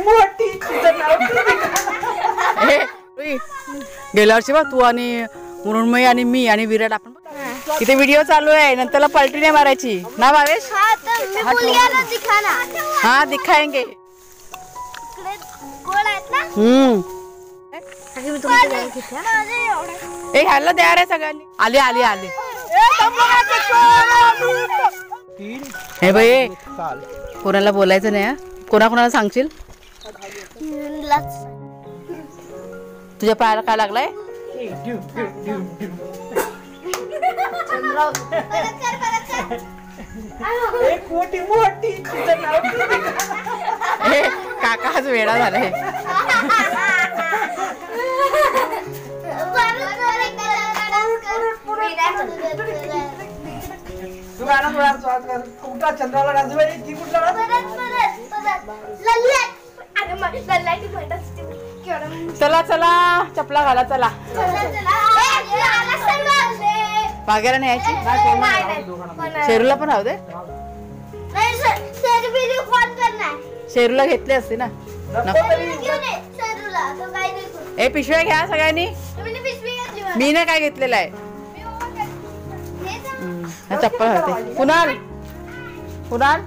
मोठी तुझं नाव गेल्या वर्षी बघ तू आणि मृण्मयी आणि मी आणि विराट आपण इथे व्हिडिओ चालू आहे नंतरला पलटी नाही मारायची ना भावेश. हाँ दिखाएंगे. ए ह्याला द्या रे सगळ्यांनी. आले आले आले हे बाई कोणाला बोलायचं नाही. कोणाकोणाला सांगशील. तुझ्या पायाला काय लागलाय. मोठी मोठी काका आज वेळा झालाय. चंद्राला चला चला चपला घाला चला. बागेला नाही यायची. शेरूला पण राहू दे. शेरूला घेतले असते ना. ए पिशव्या घ्या सगळ्यांनी. मी ना काय घेतलेलं आहे. चप्पल घालते. कुणाल कुणाल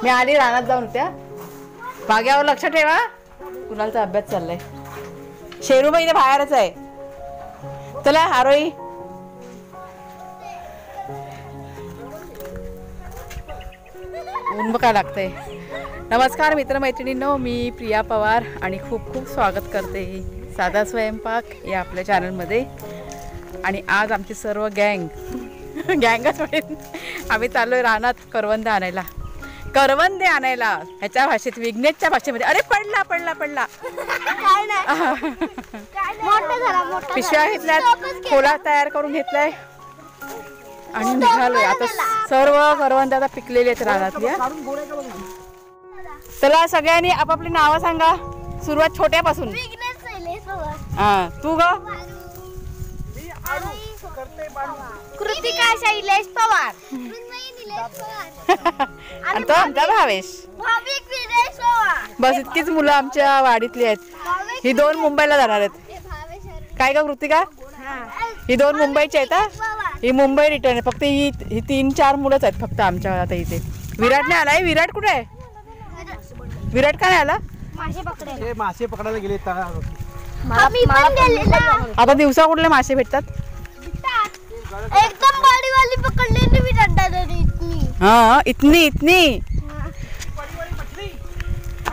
मी आली रानात जाऊन त्या बाग्यावर लक्ष ठेवा. कुणालचा अभ्यास चाललाय. शेरू बाई बाहेरच आहे. चला आरोही. ऊन बघा लागतंय. नमस्कार मित्रमैत्रिणींनो, मी प्रिया पवार आणि खूप खूप स्वागत करते साधा स्वयंपाक या आपल्या चॅनलमध्ये. आणि आज आमची सर्व गँगच आम्ही चाललोय रानात करवंद आणायला. करवंदे आणायला ह्याच्या भाषेत विघ्नेशच्या भाषेमध्ये. अरे पडला पडला पडला. पिशव्या घेतल्यात. खोला तयार करून घेतलाय आणि निघालोय आता. सर्व करवंद आता पिकलेले आहेत रानातल्या. चला सगळ्यांनी आपापली नावं सांगा. सुरुवात छोट्यापासून. हा तू ग. कृतिका शैलेश पवार. आणि तो आमचा भावेश. बस इतकीच मुलं आमच्या वाडीतली आहेत. ही दोन मुंबईला जाणार आहेत. काय का कृतिका. ही दोन मुंबईची आहेत. ही मुंबई रिटर्न आहे. फक्त ही 3-4 मुलंच आहेत फक्त आमच्या आता इथे. विराट नाही आलाय. विराट कुठे आहे. विराट का नाही आला. मासे पकडायला गेले. आता दिवसा कुठले मासे भेटतात. एकदम बड़ी वाली पकड़ने भी डंडा दे रही इतनी. हाँ इतनी इतनी.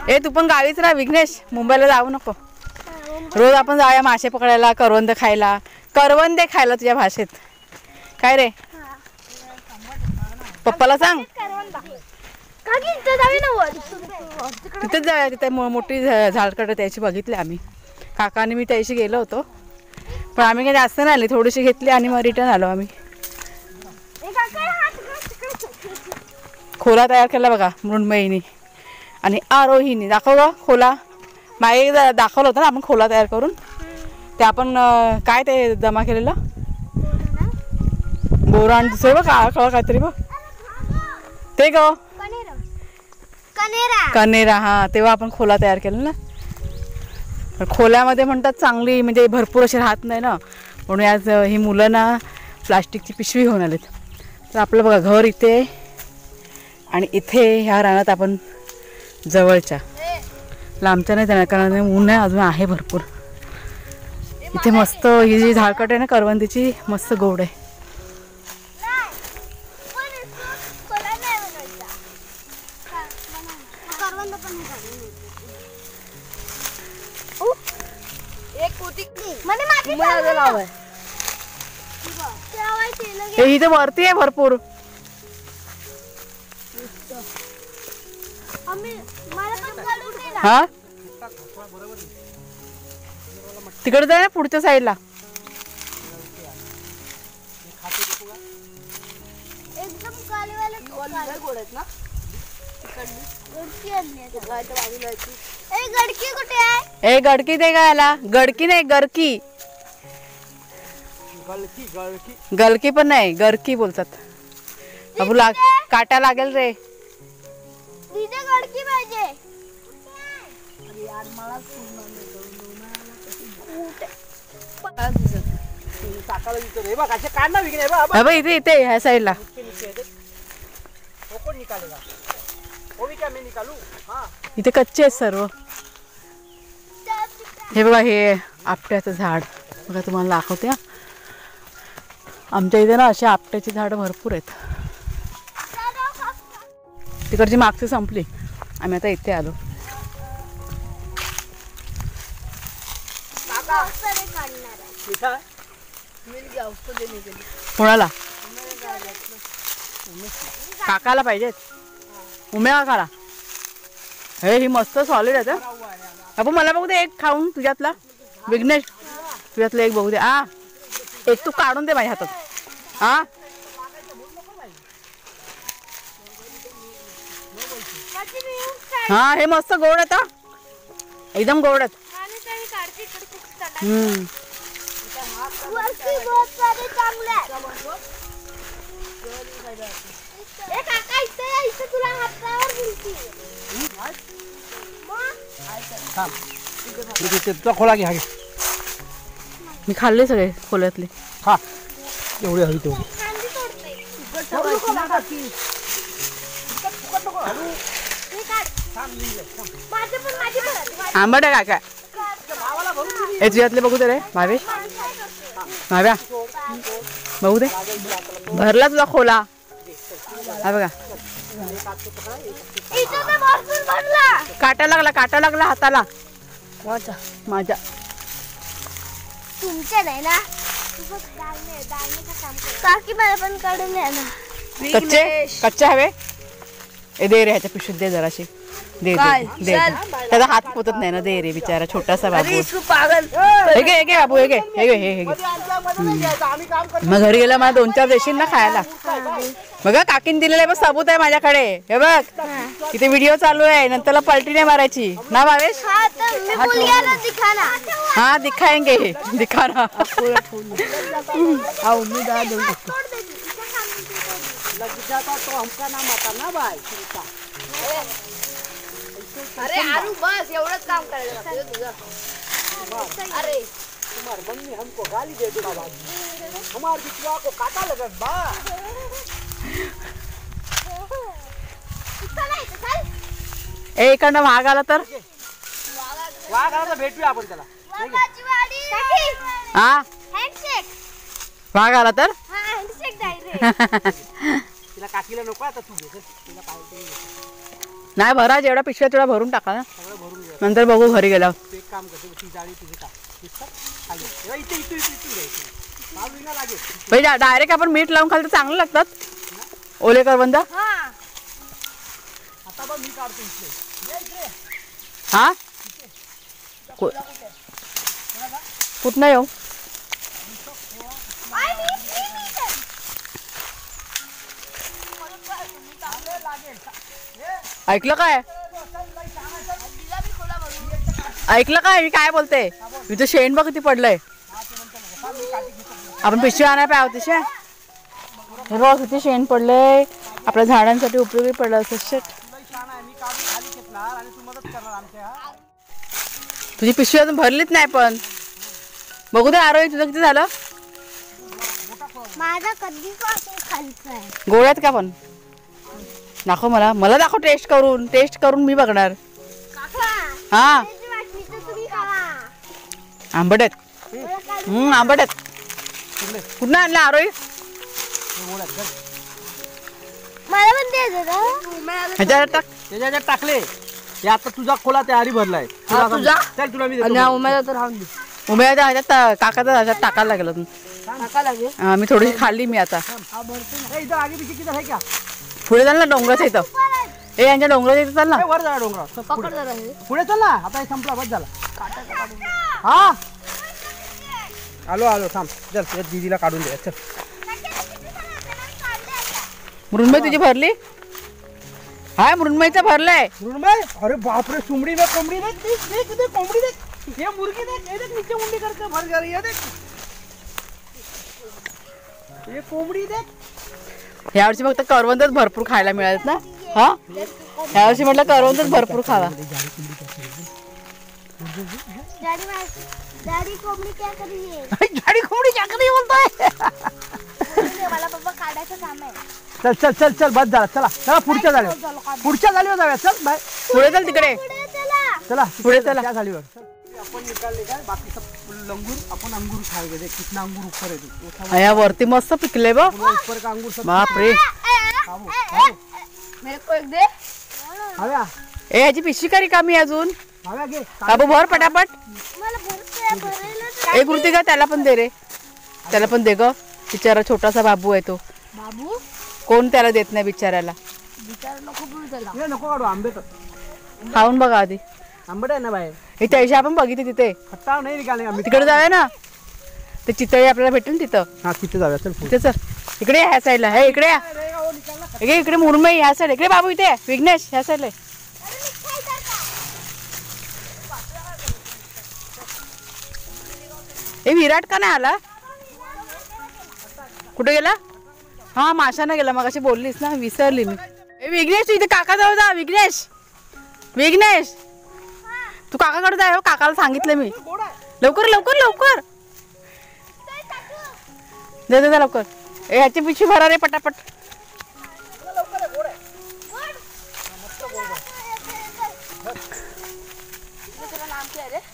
ए तू पण गावीच राहा विघ्नेश. मुंबईला जाऊ नको. रोज आपण जाऊया मासे पकडायला. करवंद खायला. करवंदे खायला तुझ्या भाषेत काय रे. पप्पाला सांग. तिथेच जाऊया. तिथे मोठी झाडकडे त्याची बघितली आम्ही. काकाने मी त्याशी गेलो होतो पण आम्ही काही जास्त नाही आली. थोडीशी घेतली आणि मग रिटर्न आलो आम्ही. खोला तयार केला बघा मृण्मयीने आणि आरोहीने. दाखव ग खोला. मागे दाखवलं होतं ना आपण खोला तयार करून. ते आपण काय ते जमा केलेलं बोरान दुसरं बघ काळा काहीतरी बघ ते ग कनेरा. हा तेव्हा आपण खोला तयार केला ना. खोल्यामध्ये म्हणतात चांगली म्हणजे भरपूर असे राहत नाही ना. म्हणून आज ही मुलं ना प्लास्टिकची पिशवी घेऊन आलेत. तर आपलं बघा घर इथे आणि इथे ह्या रानात आपण जवळच्या लांबच्या नाही जाणार कारण ऊन आहे अजून आहे भरपूर. इथे मस्त ही जी झाडकट आहे ना करवंदीची मस्त गोड आहे. इथे वरती आहे भरपूर. हा तिकडे जाय ना पुढच्या साईडला. ए गडकी दे गायला. गडकी नाही गरकी. गलकी पण नाही गरकी बोलतात. बाबू काटा लागेल रे. गडकी पाहिजे. टाकायला दिसतो रे बघ असे काढ ना विकणे बघ हा बघ इथे इथे ह्या साईडला वो कौन निकालेगा वो भी क्या मैं निकालूं हाँ इथे कच्चे आहेत सर्व. हे बघा हे आपट्याचं झाड बघा तुम्हाला दाखवते हा. आमच्या इथे ना अशी आपट्याची झाडं भरपूर आहेत. तिकडची मागची संपली आम्ही आता इथे आलो. मीठा है? कोणाला काकाला पाहिजेत उम्या काकाला. हे ही मस्त सॉलिड आहे. आपण मला बघू दे एक खाऊन तुझ्यातला. विघ्नेश तुझ्यातलं एक बघू दे. एक तू काढून दे माझ्या हातात. हा हा हे मस्त गोड आहेत हा. एकदम गोड आहेत. तुझा खोला घे हा घे. मी खाल्ले सगळे खोल्यातले. खा एवढी हवी तेवढी. आंबट आहे काय हे तुझ्यातले बघू दे रे भावेश. भाव्या बघू दे भरला तुझा खोला. हा बघा काटा लागला हाताला माझ्या. तुमच्या नाही ना काकी मला पण काढून द्या ना. कच्चे हवे. ए दे रे ह्याच्या पिशवीत दे जराशी. दे त्याचा हात पोतत नाही ना. दे रे बिचारा छोटासा बाबू. हे घे बाबू हे घे. मग घरी गेला मला 2-4 देशील ना खायला. बघा काकीन दिलेलं आहे सबूत आहे माझ्याकडे. हे बघ इथे व्हिडिओ चालू आहे. नंतरला पलटी नाही मारायची ना भावेश. हाँ दिखाएंगे दिखाना. अरे आरू बस एवढंच काम करायचं तुझं. अरे तुम्हारी मम्मी हमको गाली दे देगा बाजी. हमारे बिचवा को काटा लगत बा. ए इकडनं वाघ आला तर. वाघ आला तर भेटूया आपण त्याला. हा वाघ आला तर तिला काकीला नको आता तू घे. तिला पाहिजे नाही भरा जेवढा पिशव्या तेवढा भरून टाका ना. सगळं भरून घे. नंतर बघू घरी गेल्यावर. एक काम करते ती जाळी तुझी का खाली इथे इथे इथे लागेल भाई डायरेक्ट आपण मीठ लावून खाल तर चांगलं लागतात. ओले करवंद आता बघ मी काढतो इथे. हा कुठं येऊ. ऐकलं काय मी काय बोलते. इथं शेण बघ किती पडलंय. आपण पिशवी आणाय पाहिजे तशा. हे बघ किती शेण पडलंय. आपल्या झाडांसाठी उपयोगी पडलं असं. शेट तुझी पिशवी अजून भरलीच नाही. पण बघू दे आरोही तुझं किती झालं. माझा कधी खालचा आहे. गोळ्यात का पण दाखव मला दाखव. टेस्ट करून मी बघणार. हा आंबट आहेत. आंबट आहेत. कुठं आणलं आरोही. मला पण द्यायचं ह्याच्यात टाक. त्याच्यात टाकले. हे आता तुझा खोला तयारी भरलाय. तुझा चल तुला मी देतो. उमेदा ह्याच्यात काकाचा ह्याच्यात टाकायला लागलं. मी थोडीशी खाल्ली मी आता. इथं आगे पीछे किधर है क्या. पुढे चाल ना डोंगराच्या इथं. ए यांच्या डोंगराच्या इथं चाल ना. वर जा डोंगरा. पुढे चल ना. आता हे संपला बस झाला. हा आलो थांब. चल या दीदीला काढून दे. चल मृण्मयी तुझी भरली. हाय मृण्मयीचं भरलंय. मृण्मयी अरे बापरे. सुमड़ी में कोंबड़ी देख कोंबड़ी देख. ये मुर्गी देख. ये देख नीचे मुंडी करके भर जा रही है. देख ये कोंबडी देख. यावर्षी फक्त करवंदच भरपूर खायला मिळालेत ना. हा यावर्षी म्हटलं करवंदच भरपूर खावा. डॅडी कोंबडी क्या करी है झाडी कोंबडी चाकरी बोलतोय. मला पप्पा काढायचं काम आहे. चल चल चल चल बस झाला. चला चला पुढच्या जाळीवर जाऊया. चल बाय. पुढे चल तिकडे. पुढे चला. चला पुढे चला. त्या जाळीवर. आपण निकालले काय बाकी सब लंगूर अपन अंगूर खाएंगे. देख कितना अंगूर ऊपर है. या वरती मस्त पिकले बा. ऊपर का अंगूर सब बाप रे. मेरे को एक दे. हव्या ए याची पिशवी करी का मी अजून. हव्या घे. बाबू भर पटापट. मला भरायला एक वृत्ती का त्याला पण दे रे. त्याला पण दे ग. बिचारा छोटासा बाबू आहे तो. बाबू कोण त्याला देत नाही बिचाराला. विचार नको बोलू त्याला. हे नको काढू आंबे तर. खाऊन बघा आधी. आंबट आहे ना बाहेर. हे त्याशी आपण बघितले तिथे. खट्टा नाही निकाले आंबे. तिकडे जाऊया ना. ते चितळी आपल्याला भेटेल तिथं. हा तिथे जाऊया. चल तिथे चल. इकडे ह्या साईडला. हे इकडे या. इकडे मुरमई ह्या साईड. इकडे बाबू इथे. विघ्नेश ह्या साईडला. ए विराट का नाही आला. कुठे गेला. हा माशानं गेला. मग अशी बोललीस ना विसरली मी. ए विघ्नेश तू इथे काका जवळ जा. विघ्नेश विघ्नेश तू काकाकडे जा. काकाला सांगितलं मी. लवकर लवकर लवकर दे दे लवकर. ए ह्याची पिशवी भरा रे पटापट.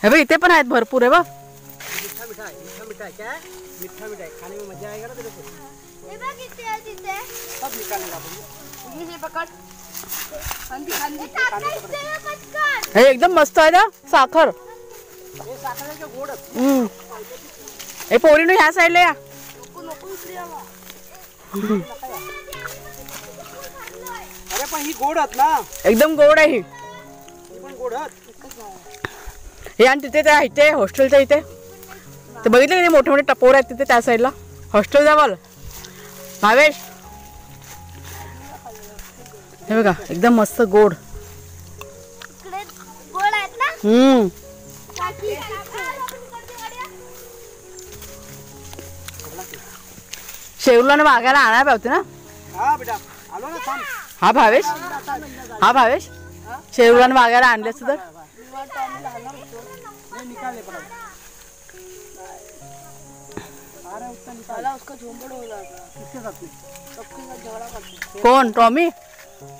हे बघ इथे पण आहेत भरपूर आहे बघ. मिठाई क्या है? मीठा मिठाई खाने में मजा आएगा ना तेरे को. हे बघ किती आहे तिथे. सब निकालेगा अपन. ये पकड. खांदी खांदी टाकायचं पटकन. हे एकदम मस्त आहे ना साखर. हे साखर आहे का गोड आहे? ए पोरीनो ह्या साईडला या. नको नको इकडे यावं. अरे पण ही गोड आहेत ना. एकदम गोड आहे ही. ही पण गोड आहेत. हे आणि तिथे त्या इथे हॉस्टेलच्या इथे ते बघितले की मोठे मोठे टपोर आहेत तिथे त्या साईडला. हॉस्टेल जावाल भावेश. हे बघा एकदम मस्त गोड. इकडे गोड आहेत ना. शेवलाने मागायला आणायला पाहिजे ना. हा बेटा आलो ना थांब. हा भावेश. हा भावेश शेवलाने मागायला आणले सुद्धा. नहीं निकाले पड़ा. अरे उसका निकाला. उसका झोंपड़ हो जाएगा. किसके साथ में? सबके साथ झगड़ा करते. कोण टॉमी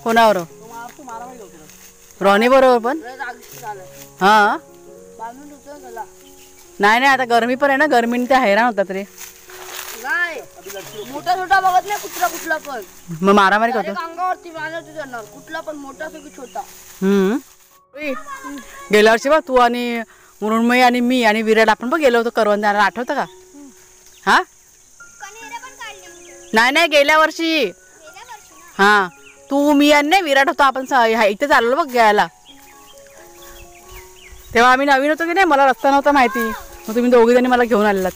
कोणावर. तुम आपको मारा ही होता. रॉनी बरोबर पण. हा बांधून होतो त्याला. नाही नाही आता गरमी पण आहे ना. गरमीने ते हैराण होतात रे. नाही मोठा छोटा बघत नाही. कुठला पण मग मारामारी करतो. अंगावरती मारत जाणार. कुठला पण मोठा असो की छोटा. गेल्या वर्षी बघ तू आणि मृण्मयी आणि मी आणि विराट आपण बघ गेलो होतो करवंदाला. आठवतं का. हा नाही नाही गेल्या वर्षी. हा तू मी आणि नाही विराट होतो आपण इथे चाललो बघ घ्यायला. तेव्हा आम्ही नवीन होतो की नाही. मला रस्ता नव्हता माहिती. मग तुम्ही दोघी जणी मला घेऊन आलेलात.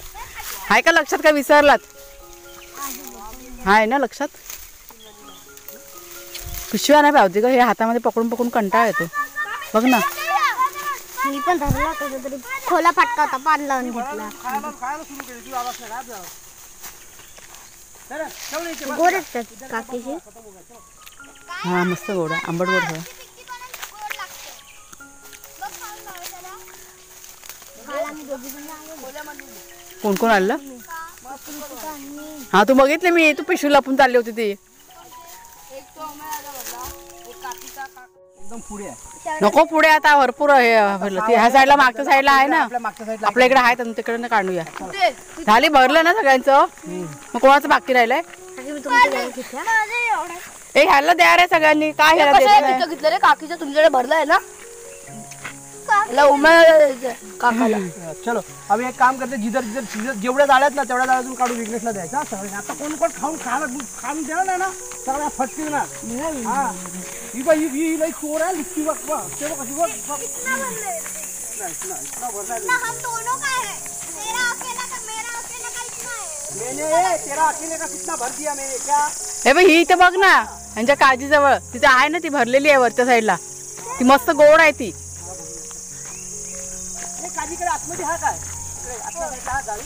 आहे का लक्षात का विसरलात. आहे ना लक्षात. पिशव्या नाही पावती का. हे हातामध्ये पकडून पकडून कंटाळा येतो बघ ना. मी पण धरला कधीतरी. खोला फटका होता. पान लावून घेतला. खायला सुरू केली. तू आवाज नाही राहत. चल चल इथे बस. गोड असतात काकीचे. हा मस्त गोड आहे. आंबट गोड आहे. कोण कोण आलं. हा तू बघितले मी. तू पिशवी लपून चालली होती ती. एकदम पुढे आहे. नको पुढे आता भरपूर आहे. ह्या साईडला मागच्या साईडला आहे ना. आपल्या मागच्या साईडला आपल्या इकडे आहे तिकडे काढूया. झाली भरलं ना सगळ्यांचं. मग कोणाचं बाकी राहिलंय. ए ह्याला द्या रे सगळ्यांनी. काय ह्याला देत नाही. घेतलं रे काकीचं. तुमच्याकडे भरलंय ना. काकाला चलो अभी एक काम करते. जिधर जिधर जेवढ्या जाळ्यात ना तेवढ्या जाळ्यातून काढून विघ्नेशला द्यायचा. सगळ्यांना आता कोण कोण खाऊन खाऊन देणार नाही ना. सगळ्या फटतील ना. हा ही बाई ही लई चोर आहे. लिखी बघ बघ ते बघ कशी बघ. मैंने तेरा अकेले का कितना भर दिया मैंने क्या. हे बाई ही इथे बघ ना. यांच्या काळजीजवळ तिथे आहे ना. ती भरलेली आहे वरच्या साईडला. ती मस्त गोड आहे ती. काजीकडे आतमध्ये हा काय. आतल्या साईडला हा जाळी.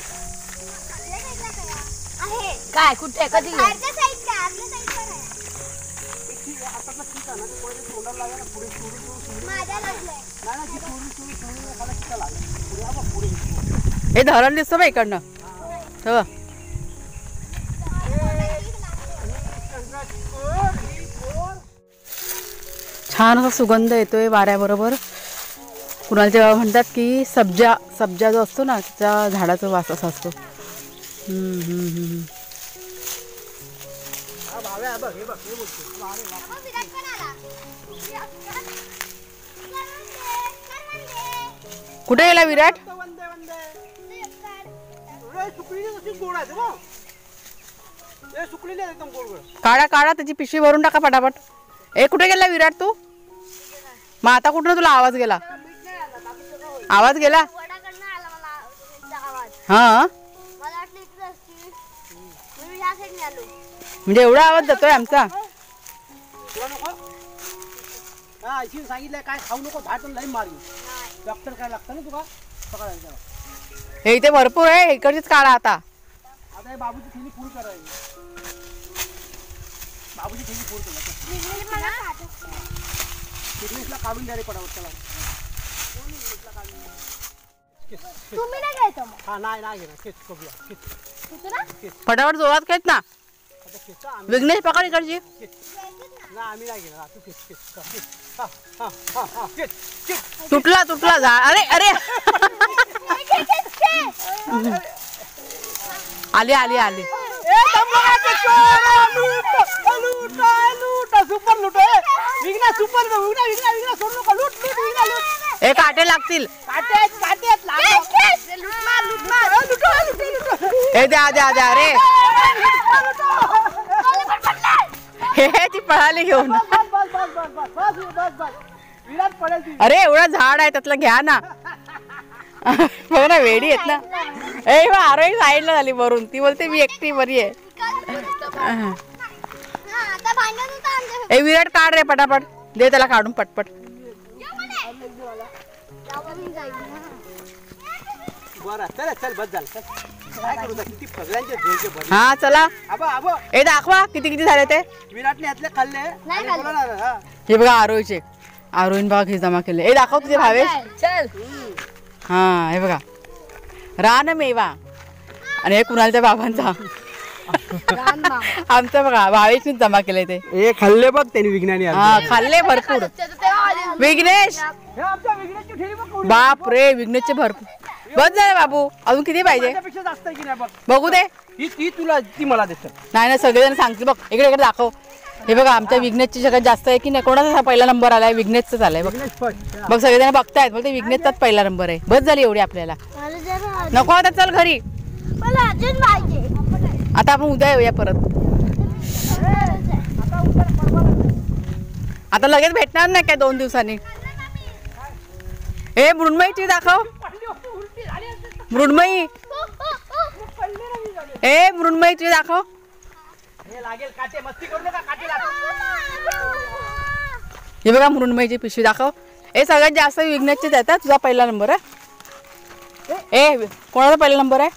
काय कुठे कधी हे धरण दिसतं बा इकडनं हो. छान असा सुगंध येतोय वाऱ्याबरोबर. कुणालचे बाबा म्हणतात की सब्जा जो असतो ना त्याच्या झाडाचा वास असा असतो. कुठे गेला विराट? काढा काढा त्याची पिशवी भरून टाका पटापट. कुठे गेला विराट तू? मग आता कुठं तुला आवाज गेला? आवाज गेला हा म्हणजे एवढा आवाज जातोय आमचा. सांगितलंय काय खाऊ नको भाटून लई मारी. डॉक्टर काय लागतं ना तुला सकाळी. हे इथे भरपूर आहे इकडचीच काढा आता. आता हे बाबूची थैली फुल करायची. बाबूची थैली फुल करा. फिटनेसला काढून द्या रे पटापट त्याला. तुम्ही नाही घ्यायचं मग. हा नाही नाही घेणार केस करूया केस. फटाफट जोरात खेच ना. आता केस विघ्नेश पकड इकडची. ना आम्ही नाही घेणार. तू केस केस केस. हा हा हा हा केस केस. तुटला तुटला झाड. अरे अरे आली आली आली. सुपर लूट विघ्ना सुपर विघ्ना विघ्ना विघ्ना सोडू नका. लूट लूट विघ्ना लूट. हे काटे लागतील. काटे काटे हे द्या द्या द्या रे. हे ती पळाली घेऊन. अरे एवढा झाड आहे त्यातलं घ्या ना. बघ ना वेडी आहेत ना. आरोही साईडला झाली वरून. ती बोलते मी एकटी बरी आहे. विराट काढ रे पटापट. दे त्याला काढून पटपट. हा चला. हे दाखवा किती किती झाले ते. विराटने यातले खाल्ले. हे बघा आरोहीचे. आरोहीन बघा हे जमा केले. हे दाखव तुझे भावेश. हा हे बघा रान मेवा. आणि हे कुणालच्या बाबांचा. आमचं बघा भावेशने जमा केले ते. हे खाल्ले बघ त्यांनी विज्ञानी. हा खाल्ले भरपूर. विघ्नेश बाप रे विघ्नेशचे भरपूर. बस झाले बाबू अजून किती पाहिजे बघू दे. ती तुला ती मला देत नाही ना. सगळेजण सांगतील बघ. इकडे इकडे दाखव. हे बघा आमच्या विघ्नेशची सगळ्यात जास्त आहे की नाही. कोणाचा पहिला नंबर आलाय? विघ्नेशचाच आलाय बघ. बघ सगळेजण बघतायत. बघ ते विघ्नेशचाच पहिला नंबर आहे. बस झाली एवढी आपल्याला. नको आता चल घरी. आता आपण उद्या येऊया परत. आता लगेच भेटणार नाही काय 2 दिवसांनी. हे मृण्मयीची दाखव. मृण्मयी. हे मृण्मयीची दाखव. हे बघा मृण्मयीची पिशवी दाखव. हे सगळ्यात जास्त विघ्नेशचेच आहेत. तुझा पहिला नंबर आहे. ए कोणाचा पहिला नंबर आहे?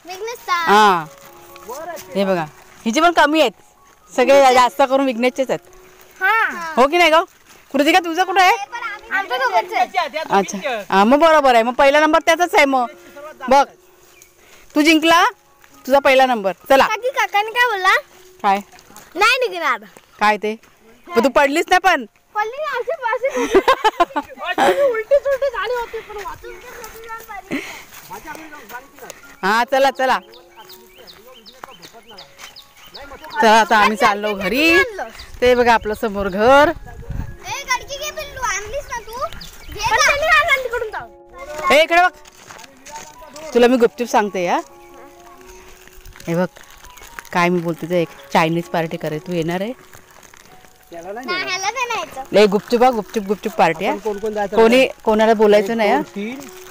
हा हे बघा हिची पण कमी आहेत. सगळे जास्त करून विघ्नेशचेच आहेत. हो की नाही ग कृतिका? तुझं कुठं आहे? अच्छा हा मग बरोबर आहे. मग पहिला नंबर त्याचाच आहे. मग बघ तू जिंकला. तुझा पहिला नंबर. चला. काकाने काय बोलला? काय नाही निघणार. काय ते? तू पडलीस ना पण. हा चला चला चला आता आम्ही चाललो घरी. ते बघा आपलं समोर घर. हे इकडे बघ. तुला मी गुपचूप सांगते या. हे बघ काय मी बोलते ते. एक चायनीज पार्टी करे. तू येणार आहे? लय गुपचूप गुपचूप गुपचूप पार्टी आहे. कोणी कोणाला बोलायचं नाही.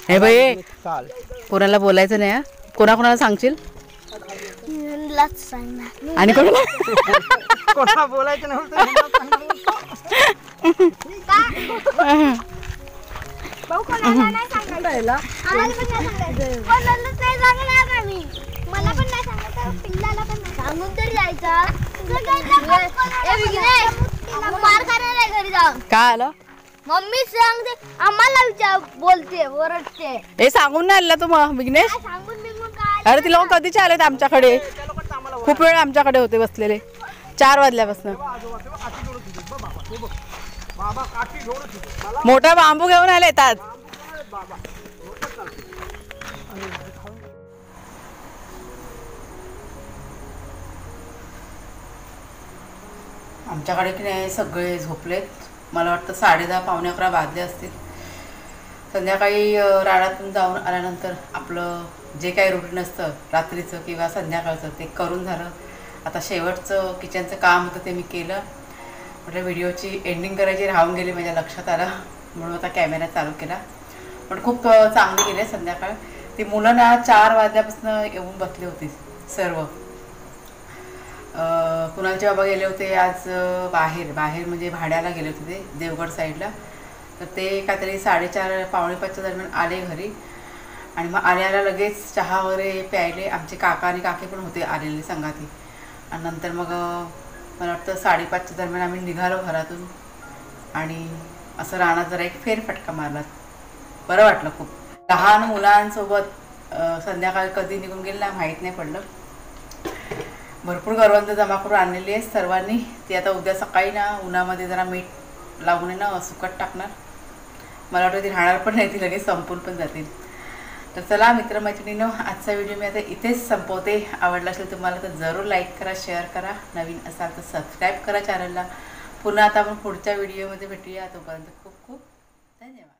हे बाई कोणाला बोलायचं नाही. कोणाकोणाला सांगशील? आणि कोणाला बोलायचं नाही. मला पण नाही सांगायचं. पिल्लाला पण सांगून तरी जायचं. मार खाणार आहे घरी जाऊन. काय आलं? मम्मी सांगते आम्हाला विचार बोलते ओरडते हे सांगून नाही आला तू मग विघ्नेश. काय सांगून बिंगून काय अरे ती लोक कधीचे आलेत आमच्याकडे. खूप वेळ आमच्याकडे होते बसलेले 4 वाजल्यापासून. बाबा काठी घेऊन मला मोठा बांबू घेऊन आले येतात. बाबा आमच्याकडे की नाही सगळे झोपलेत. मला वाटतं 10:30 पावणे 11 वाजले असतील. संध्याकाळी रानातून जाऊन आल्यानंतर आपलं जे काही रुटीन असतं रात्रीचं किंवा संध्याकाळचं ते करून झालं. आता शेवटचं किचनचं काम होतं ते मी केलं. म्हटलं व्हिडिओची एंडिंग करायची राहून गेली माझ्या लक्षात आलं म्हणून आता कॅमेरा चालू केला. पण खूप चांगली गेली संध्याकाळ. ती मुलं ना 4 वाजल्यापासून येऊन बसली होती सर्व. कुणालचे बाबा गेले होते आज बाहेर म्हणजे भाड्याला गेले होते ते देवगड साईडला. तर ते काहीतरी 4:30 पावणे 5च्या दरम्यान आले घरी. आणि मग आल्याला लगेच चहा वगैरे प्यायले. आमचे काका आणि काकी पण होते आलेले संगाती. आणि नंतर मग मला वाटतं 5:30च्या दरम्यान आम्ही निघालो घरातून. आणि असं रानात जरा एक फेरफटका मारला. बरं वाटलं खूप. लहान मुलांसोबत संध्याकाळी कधी निघून गेलं ना माहीत नाही पडलं. भरपूर करवंद जमा करून आणलेली आहे सर्वांनी. ती आता उद्या सकाळी ना उन्हामध्ये जरा मीठ लावून ना सुकट टाकणार. मला वाटतं ती राहणार पण नाही, ती लगेच संपून पण जातील. तर चला मित्रमैत्रिणींनो, आजचा व्हिडिओ मी आता इथेच संपवते. आवडला असेल तुम्हाला तर जरूर लाईक करा, शेअर करा. नवीन असाल तर सबस्क्राईब करा चॅनलला. पुन्हा आता आपण पुढच्या व्हिडिओमध्ये भेटूया. तोपर्यंत खूप खूप धन्यवाद.